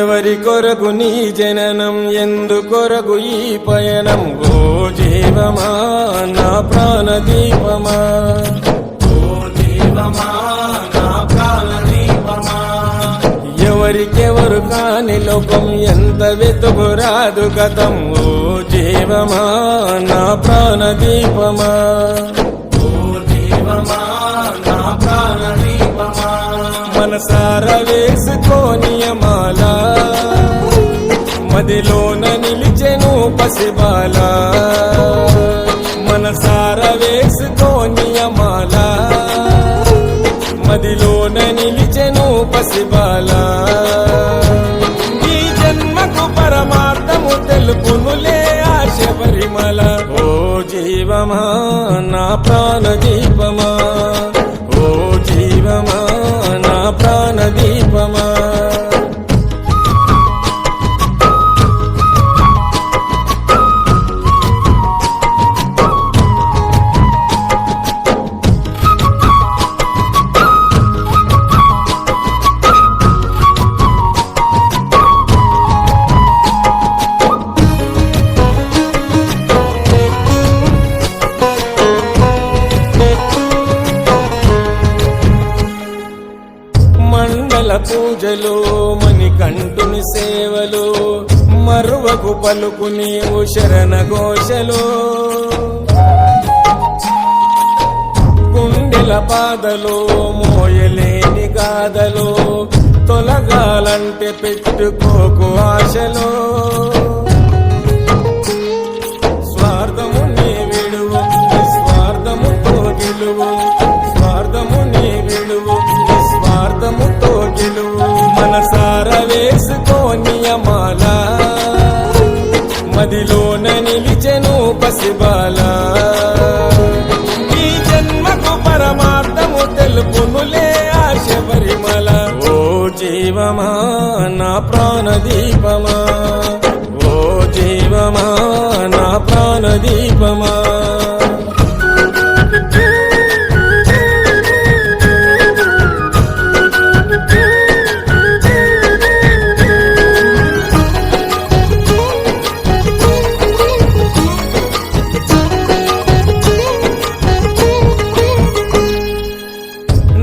ఎవరి కొరకు నీ జననం, ఎందుకొరకు ఈ పయనం? ఓ జీవమా నా ప్రాణదీపమా, ఓ జీవమా నా ప్రాణదీపమా. ఎవరికెవరు కాని లోకం, ఎంత వెతుకురాదు గతం. ఓ జీవమా నా ప్రాణదీపమా, ఓ జీవమా నా ప్రాణదీపమా. మనసార వేసుకోనియమాల, మదిలోన నిలిచెను పసిబాల. మనసార వేసుకోనియమాల, మదిలోన నిలిచెను పసిబాల. ఈ జన్మకు పరమార్థము తెలుపునులే ఆ శబరిమల. ఓ జీవమా నా ప్రాణదీపమా, ఓ జీవమా నా ప్రాణదీపమా. మండల పూజలు, మణికంఠుని సేవలు, మరువకు పలుకు నీవు శరణ ఘోషలు. గుండెల బాధలు, మోయలేని గాథలు, తొలగాలంటే పెట్టుకోకు ఆశలు. స్వార్థము నీ విడువు, నిస్వార్థముతో గెలువు. స్వార్థము నీ విడువు, నిస్వార్థముతో గెలువు. మనసార వేసుకోనియమాల, మదిలోన నిలిచెను పసిబాల. ఈ జన్మకు పరమార్థము తెలుపునులే ఆ శబరిమల. ఓ జీవమా నా ప్రాణదీపమా, ఓ జీవమా నా ప్రాణదీపమా.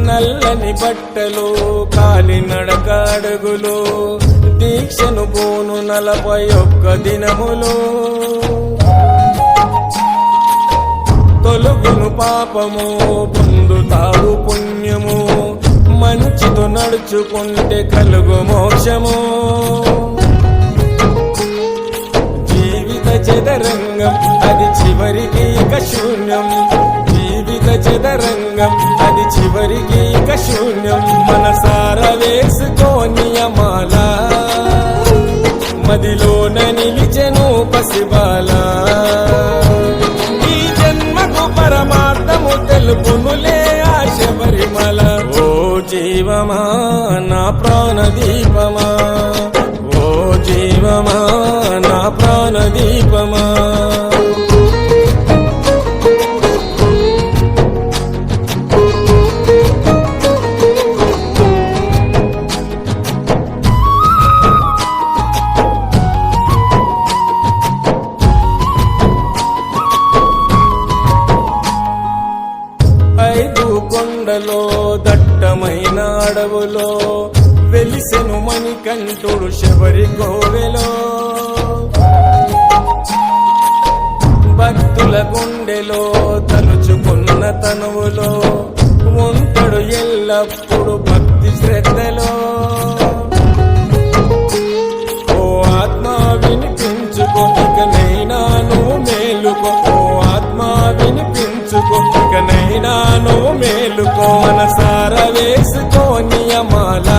నల్లని బట్టలు, కాలినడక అడుగులు, దీక్షను పోను 41 దినములు. తొలుగును పాపము, పొందుతావు పుణ్యము. మంచితో నడుచుకుంటే కలుగు మోక్షము. జీవిత చదరంగం అది చివరికి ఇక శూన్యం. జీవిత చదరంగం అది చివరికి ఇక శూన్యం. మనసార వేసుకోనియమాల, మదిలోన నిలిచెను పసిబాల. ఈ జన్మకు పరమార్థము తెలుపునులే ఆ శబరిమల. ఓ జీవమా నా ప్రాణదీపమా, ఓ జీవమా నా ప్రాణదీపమా. కొండలో, దట్టమైన అడవులో వెలిసెను మణికంఠుడు శబరి కోవెలో. భక్తుల గుండెలో, తలుచుకున్న తనువులో ఉంటాడు ఎల్లప్పుడు భక్తి శ్రద్ధలో. ఓ ఆత్మ వినిపించుకో, ఇకనైనా నువ్వు మేలుకో. ఓ ఆత్మ వినిపించుకో, ఇకనైనా నువ్వు మేలుకో. మనసార వేసుకోనియమాల,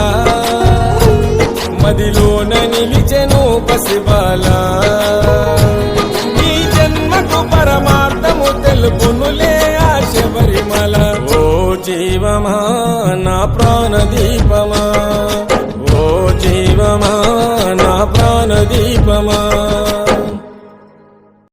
మదిలోన నిలిచెను పసిబాల. ఈ జన్మకు పరమార్థము తెలుపునులే ఆ శబరిమల. ఓ జీవమా నా ప్రాణదీపమా, ఓ జీవమా నా ప్రాణదీపమా.